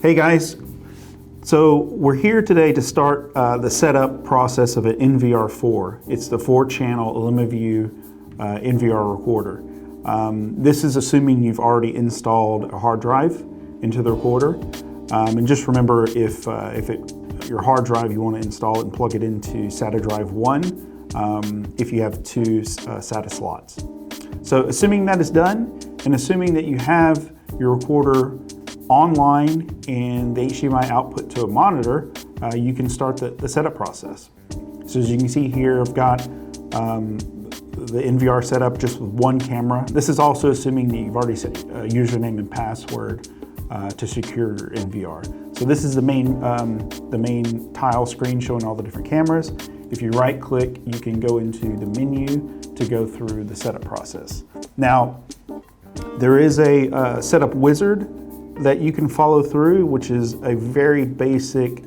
Hey guys, so we're here today to start the setup process of an NVR4. It's the 4-channel Illumivue NVR recorder. This is assuming you've already installed a hard drive into the recorder. And just remember, if your hard drive, you want to install it and plug it into SATA drive 1 if you have 2 SATA slots. So assuming that is done, and assuming that you have your recorder online and the HDMI output to a monitor, you can start the setup process. So as you can see here, I've got the NVR set up just with one camera. This is also assuming that you've already set a username and password to secure your NVR. So this is the main tile screen showing all the different cameras. If you right click, you can go into the menu to go through the setup process. Now, there is a setup wizard that you can follow through, which is a very basic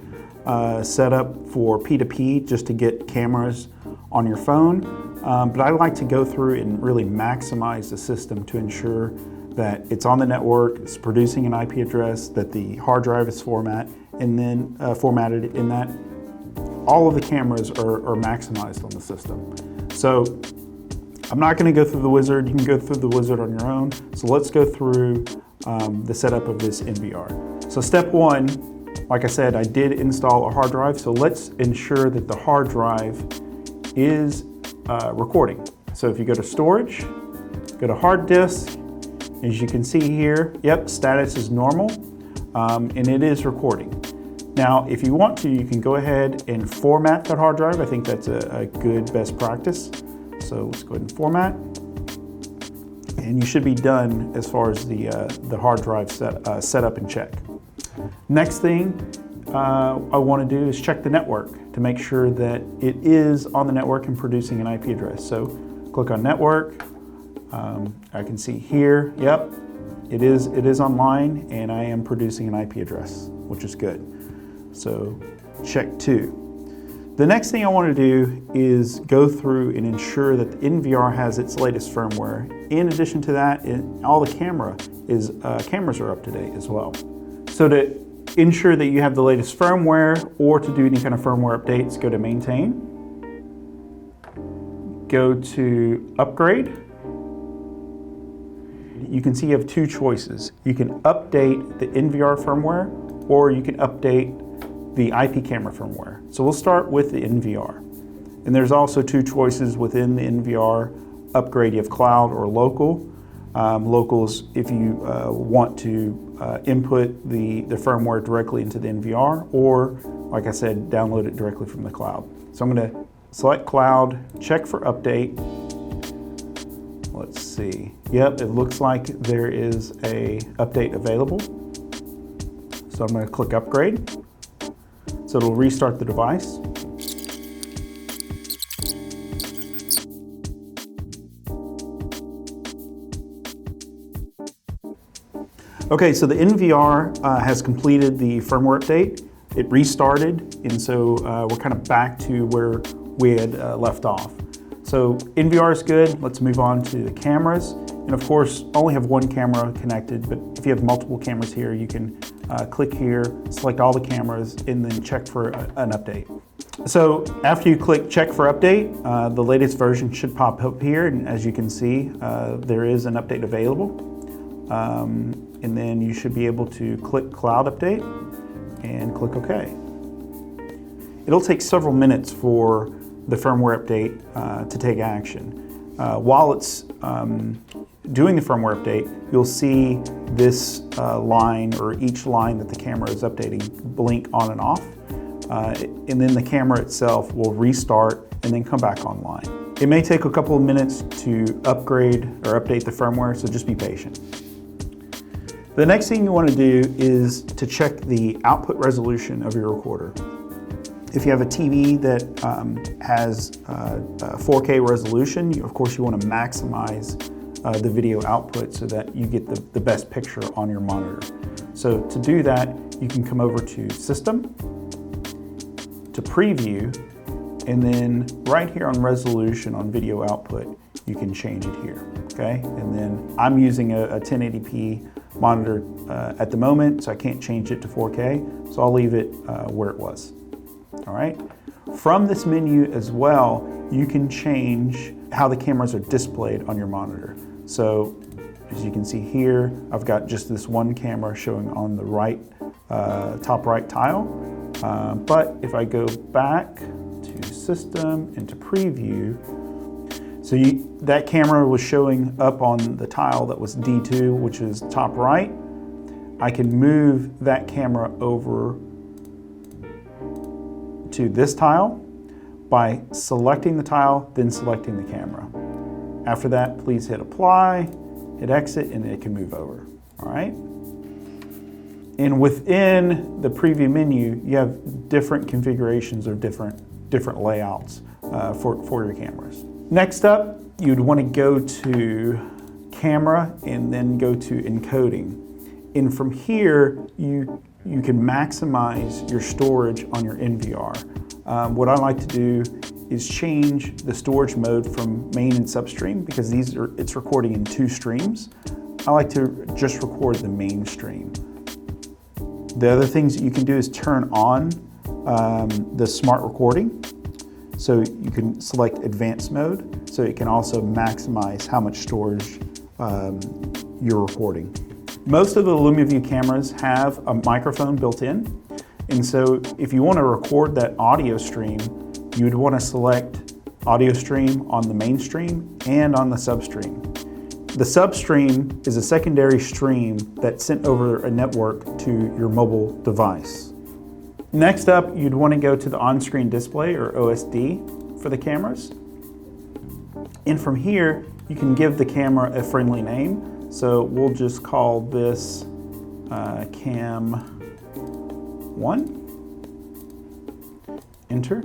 setup for P2P, just to get cameras on your phone. But I like to go through and really maximize the system to ensure that it's on the network, it's producing an IP address, that the hard drive is formatted, and then formatted in that all of the cameras are maximized on the system. So I'm not going to go through the wizard. You can go through the wizard on your own. So let's go through the setup of this NVR. So step one, like I said, I did install a hard drive. So let's ensure that the hard drive is recording. So if you go to storage, go to hard disk, as you can see here, yep, status is normal, and it is recording. Now, if you want to, you can go ahead and format that hard drive. I think that's a good best practice. So let's go ahead and format. And you should be done as far as the hard drive setup and check. Next thing I want to do is check the network to make sure that it is on the network and producing an IP address. So click on network. I can see here, yep, it is online, and I am producing an IP address, which is good. So check 2. The next thing I want to do is go through and ensure that the NVR has its latest firmware. In addition to that, all the cameras are up to date as well. So to ensure that you have the latest firmware, or to do any kind of firmware updates, go to maintain, go to upgrade. You can see you have 2 choices. You can update the NVR firmware, or you can update the IP camera firmware. So we'll start with the NVR. And there's also 2 choices within the NVR upgrade. You have cloud or local. Locals, if you want to input the firmware directly into the NVR, or like I said, download it directly from the cloud. So I'm going to select cloud, check for update. Let's see. Yep, it looks like there is a update available. So I'm going to click upgrade. So it'll restart the device. Okay, so the NVR has completed the firmware update. It restarted, and so we're kind of back to where we had left off. So NVR is good. Let's move on to the cameras. And of course, only have one camera connected, but if you have multiple cameras here, you can click here, select all the cameras, and then check for an update. So after you click check for update, the latest version should pop up here, and as you can see, there is an update available. And then you should be able to click cloud update and click OK. It'll take several minutes for the firmware update to take action. While it's doing the firmware update, you'll see this line, or each line that the camera is updating, blink on and off. And then the camera itself will restart and then come back online. It may take a couple of minutes to upgrade or update the firmware, so just be patient. The next thing you want to do is to check the output resolution of your recorder. If you have a TV that has 4K resolution, of course you want to maximize the video output so that you get the best picture on your monitor. So to do that, you can come over to System, to Preview, And then right here on resolution on video output, you can change it here, okay? And then I'm using a 1080p monitor at the moment, so I can't change it to 4K, so I'll leave it where it was, all right? From this menu as well, you can change how the cameras are displayed on your monitor. So as you can see here, I've got just this one camera showing on the right, top right tile. But if I go back to System and to Preview, so that camera was showing up on the tile that was D2, which is top right. I can move that camera over to this tile by selecting the tile, then selecting the camera. After that, please hit Apply, hit Exit, and it can move over, all right? And within the preview menu, you have different configurations or different layouts for your cameras. Next up, you'd want to go to Camera and then go to Encoding. And from here, you can maximize your storage on your NVR. What I like to do is change the storage mode from main and substream because it's recording in 2 streams. I like to just record the main stream. The other things that you can do is turn on the smart recording. So you can select advanced mode, so it can also maximize how much storage you're recording. Most of the Illumivue cameras have a microphone built in, and so if you want to record that audio stream, you would want to select audio stream on the main stream and on the substream. The substream is a secondary stream that's sent over a network to your mobile device. Next up, you'd want to go to the on-screen display, or OSD, for the cameras. And from here, you can give the camera a friendly name. So we'll just call this Cam 1. Enter.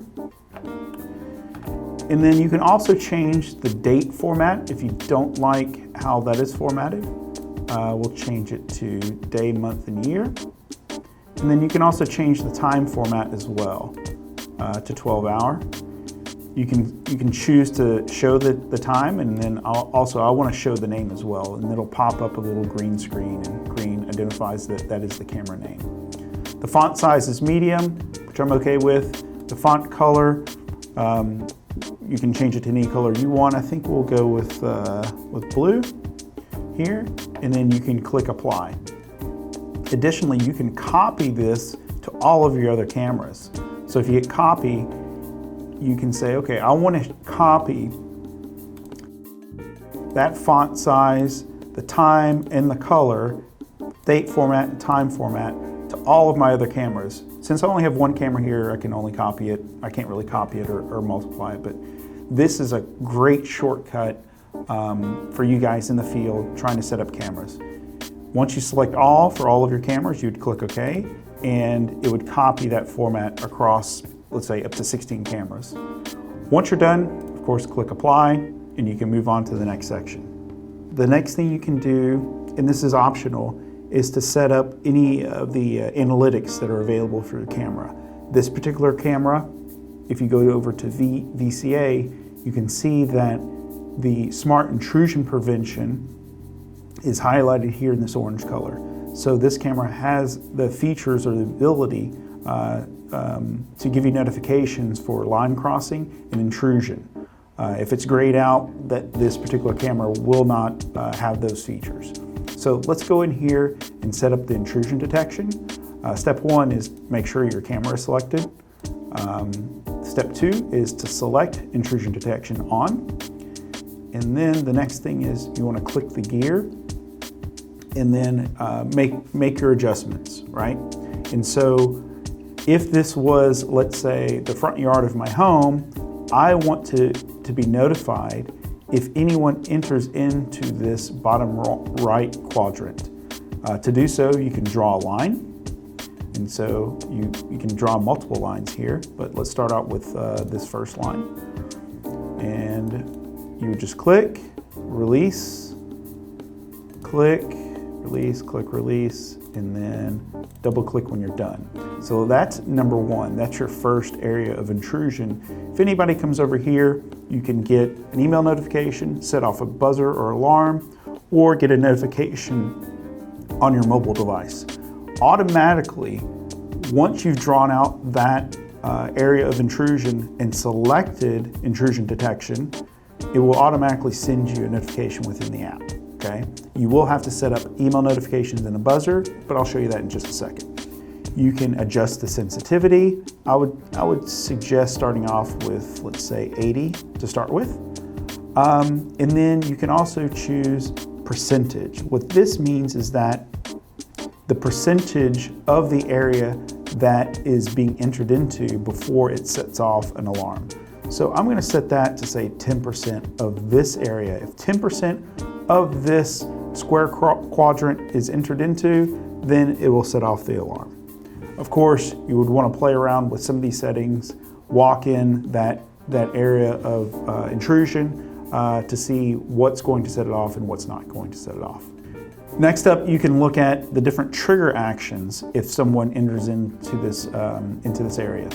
And then you can also change the date format if you don't like how that is formatted. We'll change it to day, month, and year. And then you can also change the time format as well to 12-hour. You can choose to show the time, and then I want to show the name as well, and it'll pop up a little green screen, and green identifies that is the camera name. The font size is medium, which I'm okay with. The font color, you can change it to any color you want. I think we'll go with blue here, and then you can click Apply. Additionally, you can copy this to all of your other cameras. So if you hit Copy, you can say, okay, I want to copy that font size, the time, and the color, date format, and time format to all of my other cameras. Since I only have one camera here, I can only copy it. I can't really copy it or multiply it, but this is a great shortcut for you guys in the field trying to set up cameras. Once you select all for all of your cameras, you'd click OK, and it would copy that format across, let's say, up to 16 cameras. Once you're done, of course, click Apply, and you can move on to the next section. The next thing you can do, and this is optional, is to set up any of the analytics that are available for your camera. This particular camera, if you go over to VCA, you can see that the Smart Intrusion Prevention is highlighted here in this orange color. So this camera has the features or the ability to give you notifications for line crossing and intrusion. If it's grayed out, this particular camera will not have those features. So let's go in here and set up the intrusion detection. Step 1 is make sure your camera is selected. Step 2 is to select intrusion detection on. And then the next thing is you want to click the gear and then make your adjustments, right? And so if this was, let's say, the front yard of my home, I want to be notified if anyone enters into this bottom right quadrant. To do so, you can draw a line. And so you can draw multiple lines here, but let's start out with this first line. And you would just click, release, click, click release, and then double click when you're done. So that's number one. That's your first area of intrusion. If anybody comes over here, you can get an email notification, set off a buzzer or alarm, or get a notification on your mobile device. Automatically, once you've drawn out that area of intrusion and selected intrusion detection, it will automatically send you a notification within the app, okay? You will have to set up email notifications and a buzzer, but I'll show you that in just a second. You can adjust the sensitivity. I would suggest starting off with, let's say, 80 to start with. And then you can also choose percentage. What this means is that the percentage of the area that is being entered into before it sets off an alarm. So I'm going to set that to say 10% of this area. If 10% of this square quadrant is entered into, then it will set off the alarm. Of course, you would want to play around with some of these settings, walk in that area of intrusion to see what's going to set it off and what's not going to set it off. Next up, you can look at the different trigger actions if someone enters into this area.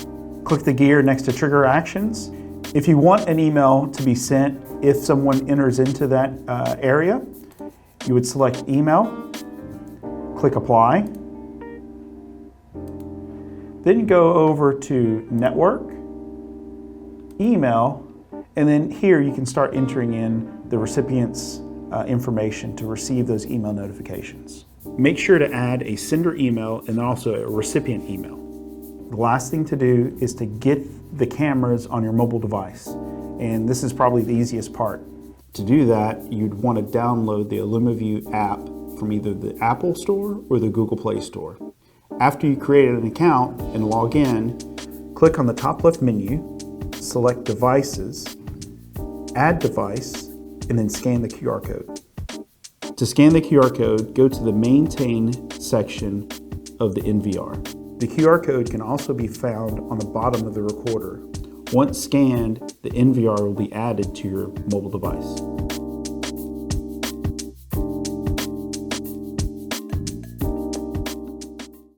Click the gear next to trigger actions. If you want an email to be sent if someone enters into that area, you would select email, click apply. Then you go over to network, email, and then here you can start entering in the recipient's information to receive those email notifications. Make sure to add a sender email and also a recipient email. The last thing to do is to get the cameras on your mobile device. And this is probably the easiest part. To do that, you'd want to download the Illumivue app from either the Apple Store or the Google Play Store. After you create an account and log in, click on the top left menu, select Devices, Add Device, and then scan the QR code. To scan the QR code, go to the Maintain section of the NVR. The QR code can also be found on the bottom of the recorder. Once scanned, the NVR will be added to your mobile device.